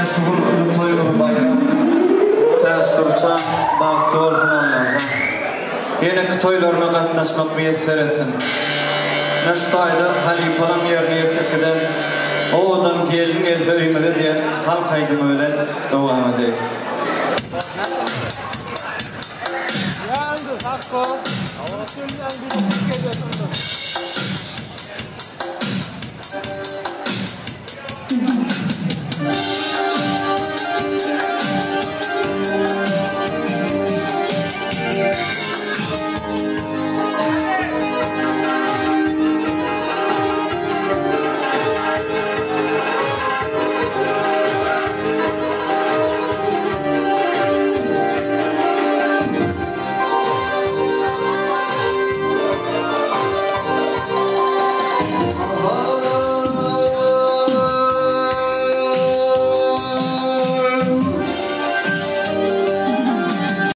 şugur toyunu bayram ters dursa baktı olsun Allah'a. Yeni toylarına katlaşmak müyesser etsin. Neştayda halifalan yerine yetekiden o adam gelin gelse öyümüdür diye halk haydım öyle devam edeyim. Ya, Hakkı. Ama şimdi bir